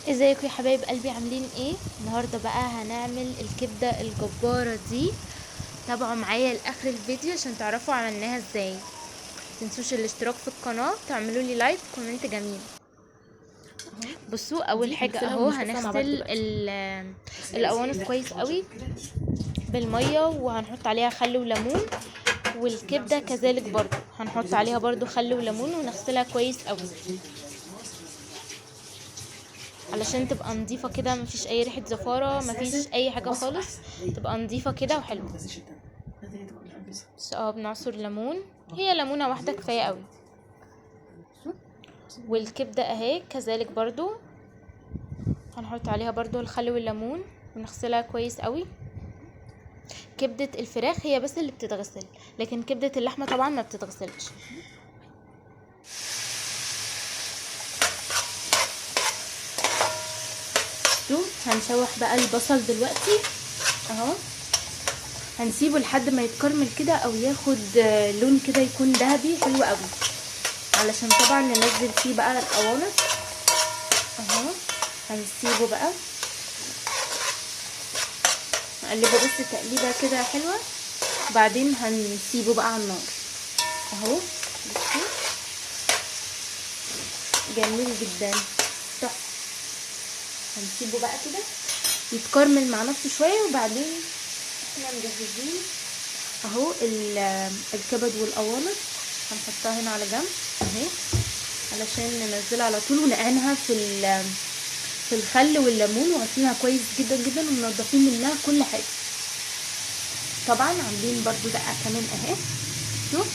ازيكم يا حبايب قلبي، عاملين ايه؟ النهارده بقى هنعمل الكبده الجباره دي. تابعوا معايا لاخر الفيديو عشان تعرفوا عملناها ازاي. متنسوش الاشتراك في القناه، تعملوا لي لايك كومنت جميل. بصوا، اول دي حاجه هنغسلها اهو ونشطفها مع بعض هنغسل دلوقتي. القوانص كويس قوي بالميه، وهنحط عليها خل وليمون. والكبده كذلك برضو هنحط عليها برضو خل وليمون ونغسلها كويس قوي علشان تبقى نظيفه كده، مفيش اي ريحه زفاره، مفيش اي حاجه خالص، تبقى نظيفه كده وحلوه. بس بنعصر ليمون، هي ليمونه واحده كفايه قوي. والكبده اهي كذلك برضو هنحط عليها برضو الخل والليمون ونغسلها كويس قوي. كبده الفراخ هي بس اللي بتتغسل، لكن كبده اللحمه طبعا ما بتتغسلش. هنشوح بقى البصل دلوقتي اهو، هنسيبه لحد ما يتكرمل كده او ياخد لون كده يكون ذهبي حلو قوي، علشان طبعا ننزل فيه بقى القوانص اهو. هنسيبه بقى نقلبه بس تقليبه كده حلوه، بعدين هنسيبه بقى على النار اهو. بصوا جميل جدا تحفه. هنسيبه بقى كده يتكرمل مع نفسه شويه، وبعدين احنا مجهزين اهو الكبد والقوانص. هنحطها هنا على جنب اهي علشان ننزلها على طول ونعينها في الخل والليمون، وغسلينها كويس جدا جدا ومنضفين منها كل حاجه. طبعا عاملين برضو دقه كمان اهي، شوف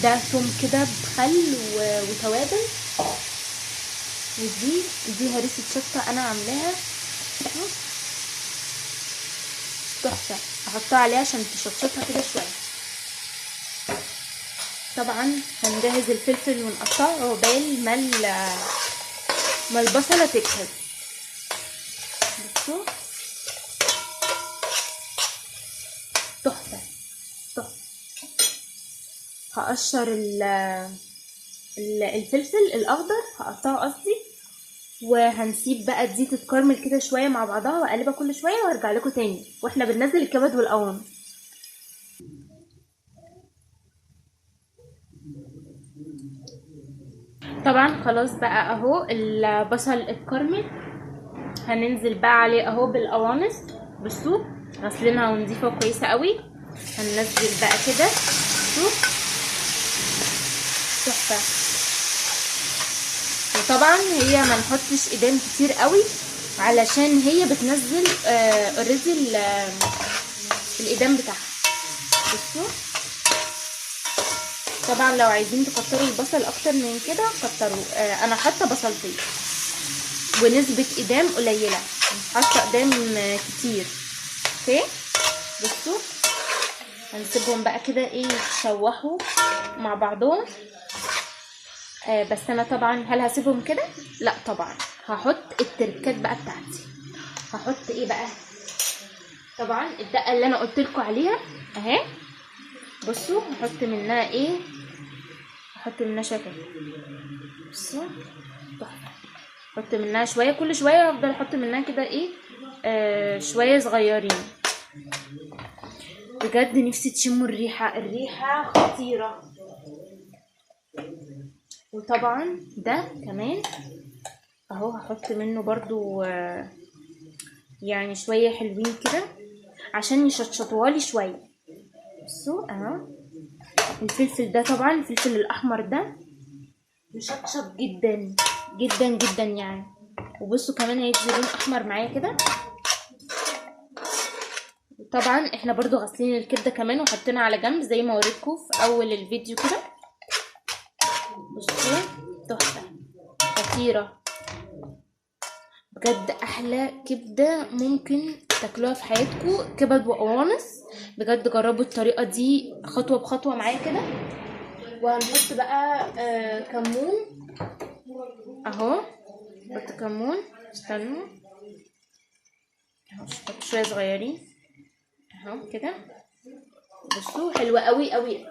ده توم كده بخل وتوابل. ودي هريسه شطه انا عاملاها تحفه، احطها عليها عشان تشطشطها كده شويه. طبعا هنجهز الفلفل ونقطعه عقبال ما البصله تجهز. بصوا تحفه تحفه. هقشر الفلفل الاخضر، هقطعه قصدي، وهنسيب بقى دي تتكرمل كده شويه مع بعضها، واقلبها كل شويه وارجع لكم تاني واحنا بننزل الكبد والقوانص. طبعا خلاص بقى اهو البصل اتكرمل، هننزل بقى عليه اهو بالقوانص. بصوا غسلينها ونضيفه كويسه قوي. هننزل بقى كده شوف تحفه. وطبعا هي ما نحطش ايدام كتير قوي علشان هي بتنزل اوريدي الايدام بتاعها. بصوا طبعا لو عايزين تكتروا البصل اكتر من كده كتروا. انا حاطه بصلتين ونسبه ايدام قليله، مش حاطه ايدام كتير. اوكي بصوا هنسيبهم بقى كده ايه يتشوحوا مع بعضهم. بس انا طبعا هل هسيبهم كده؟ لا طبعا، هحط التركات بقى بتاعتي. هحط ايه بقى؟ طبعا الدقه اللي انا قلت لكم عليها اهي. بصوا هحط منها ايه، هحط منها شويه كده. بصوا تحفه. احط منها شويه، كل شويه افضل احط منها كده ايه شويه صغيرين. بجد نفسي تشموا الريحه خطيره. وطبعا ده كمان اهو هحط منه برضو يعني شويه حلوين كده عشان يشطشطوها لي شويه. بصوا اهو الفلفل ده، طبعا الفلفل الاحمر ده مشطشط جدا جدا جدا يعني. وبصوا كمان هيدي لون احمر معايا كده. طبعا احنا برضو غاسلين الكبده كمان وحطينا على جنب زي ما وريتكم في اول الفيديو كده. بصوا تحفه خطيره بجد، احلى كبده ممكن تاكلوها في حياتكم، كبد وقوانص. بجد جربوا الطريقه دي خطوه بخطوه معايا كده. وهنحط بقى كمون اهو، نحط كمون. استنوا اهو، نحط شويه صغيرين اهو كده. بصوا حلوه قوي قوي.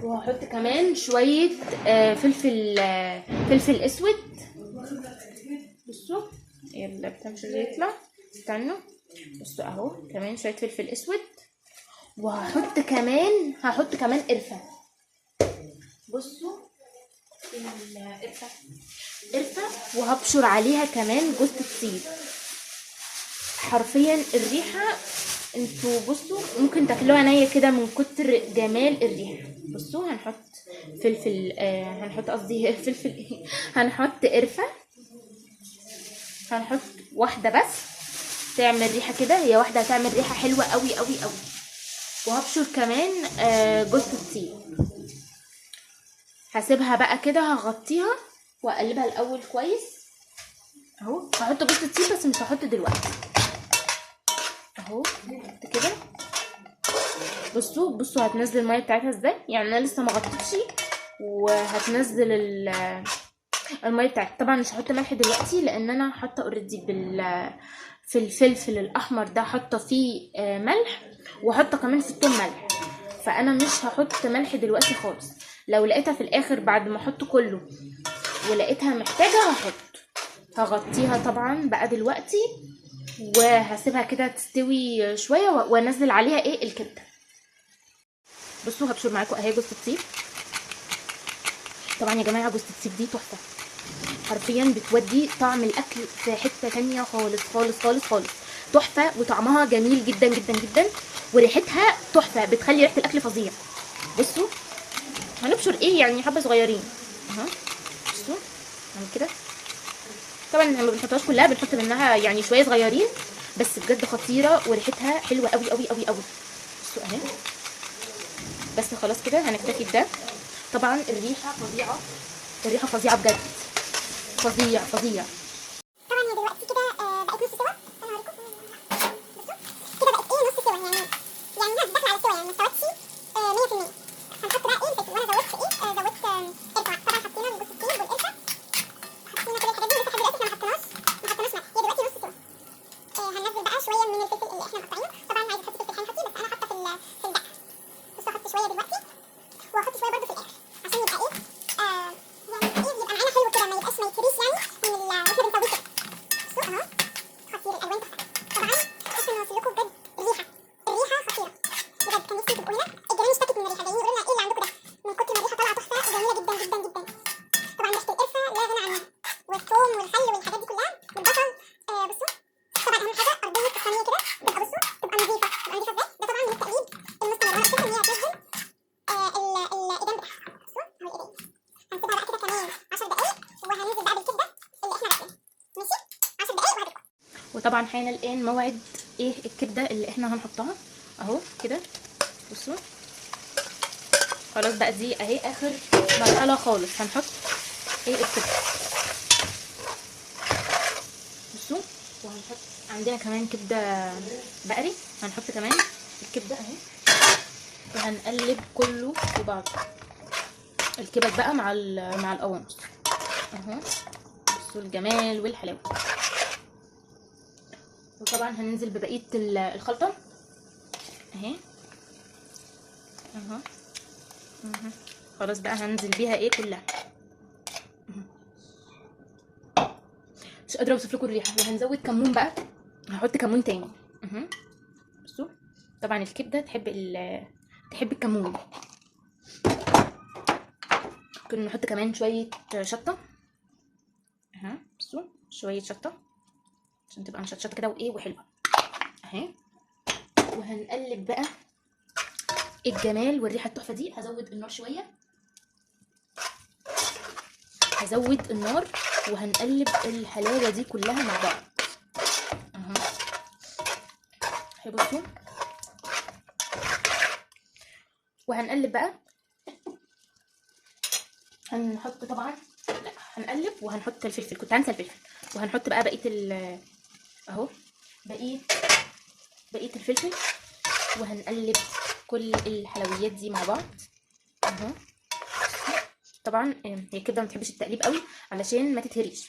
وهحط كمان شويه فلفل اسود. بصوا يلا مش يطلع، استنوا. بصوا اهو كمان شويه فلفل اسود، وهحط كمان قرفه. بصوا قرفه، وهبشر عليها كمان جوز الطيب. حرفيا الريحه انتوا بصوا ممكن تاكلوها نيه كده من كتر جمال الريحه. بصوا هنحط فلفل هنحط قصدي فلفل هنحط قرفه، هنحط واحده بس تعمل ريحه كده، هي واحده هتعمل ريحه حلوه قوي قوي قوي. وهبشر كمان جوز الطيب. هسيبها بقى كده، هغطيها واقلبها الاول كويس اهو. هحط جوز الطيب بس مش هحط دلوقتي اهو كده. بصوا هتنزل الميه بتاعتها ازاي، يعني انا لسه ما غطيتش وهتنزل الميه بتاعتها. طبعا مش هحط ملح دلوقتي لان انا حاطه اوريدي في الفلفل الاحمر ده حاطه فيه ملح، وحاطه كمان في الثوم ملح، فانا مش هحط ملح دلوقتي خالص. لو لقيتها في الاخر بعد ما احط كله ولقيتها محتاجه هغطيها طبعا بقى دلوقتي، وهسيبها كده تستوي شويه وانزل عليها الكبده. بصوا هبشر معاكم اهي جوز الطيب. طبعا يا جماعه جوز الطيب دي تحفه، حرفيا بتودي طعم الاكل في حته تانية خالص خالص خالص خالص. تحفه، وطعمها جميل جدا جدا جدا، وريحتها تحفه، بتخلي ريحه الاكل فظيع. بصوا هنبشر يعني حبه صغيرين اهو. بصوا نعمل كده. طبعا ما بنحطهاش كلها، بنحط منها يعني شويه صغيرين، بس بجد خطيره وريحتها حلوه قوي قوي قوي قوي. بصوا اهي. بس خلاص كده هنكتفي بده. طبعا الريحه فظيعه، الريحه فظيعه بجد، فظيع فظيع. طبعا هي دلوقتي كده بقت نص سوا. انا هوريكم كده بقت نص سوا، يعني داخله على سوا، يعني ما استوتش 100%. هنحط بقى الفلفل، وانا زودت زودت قرفه. طبعا حطينا الجوز الطيب والقرفه، حطينا كل الحاجات دي، بس لحد دلوقتي احنا ما حطيناش ملح. هي دلوقتي نص سوا. هننزل بقى شويه من الفلفل اللي احنا مقطعينه. طبعا عايزه تحطي فلفل حامي حطي، بس انا حاطه في الدقه. بصوا هحط شويه دلوقتي وهحط شويه برده في الاخر عشان يبقى يعني يبقى معانا حلو كده، ما يبقاش ما يتهريش يعني من واحنا بنسويه كده. بصوا اهو خطير، الالوان تحفه. طبعا احنا نوصل لكم بجد الريحه خطيره بجد. كان نفسي تبقوا هنا، الجيران اشتكت من الريحه، جايين يقولوا لنا ايه اللي عندكم ده، من كتر ما الريحه طالعه تحفه وجميله جدا جدا جدا. طبعا ريحه القرفه لا غنى عنها، والثوم والخل والحاجات دي كلها والبصل. بصوا طبعا اهم حاجه ارضيه الصينيه كده تبقى، بصوا تبقى نظيفه. تبقى نظيفه ازاي؟ ده طبعا من التقليب المستمر، وانا قلت ان هي هتنزل الايدام بتاعها. بصوا اهو الايدام. هنسيبها بقى كده كمان 10 دقايق، وهننزل بقى بالكبده اللي احنا عاملينها. ماشي 10 دقايق وهتبقى. وطبعا حان الان موعد الكبده اللي احنا هنحطها اهو كده. بصوا خلاص بقى دي اهي اخر مرحله خالص. هنحط الكبده. بصوا وهنحط عندنا كمان كبده بقري، هنحط كمان الكبده اهي، وهنقلب كله في بعض. الكبد بقى مع القوانص اهو. بصوا الجمال والحلاوه. وطبعا هننزل ببقيه الخلطه اهي اهو. خلاص بقى هننزل بيها كلها. مش قادره اوصف لكم الريحه. وهنزود كمون بقى، هحط كمون تاني بصوا. طبعا الكبده تحب الكمون. ممكن نحط كمان شويه شطه اهي. بصوا شويه شطه عشان تبقى مشطشطه كده وحلوه اهي. وهنقلب بقى الجمال والريحه التحفه دي. هزود النار شويه، هزود النار، وهنقلب الحلاوه دي كلها مع بعض اهو. بصوا وهنقلب بقى. هنحط طبعا، لا هنقلب وهنحط الفلفل، كنت هنسى الفلفل. وهنحط بقى بقيه اهو بقيه الفلفل، وهنقلب كل الحلويات دي مع بعض اهو. طبعا هي كده ما بتحبش التقليب قوي علشان ما تتهريش.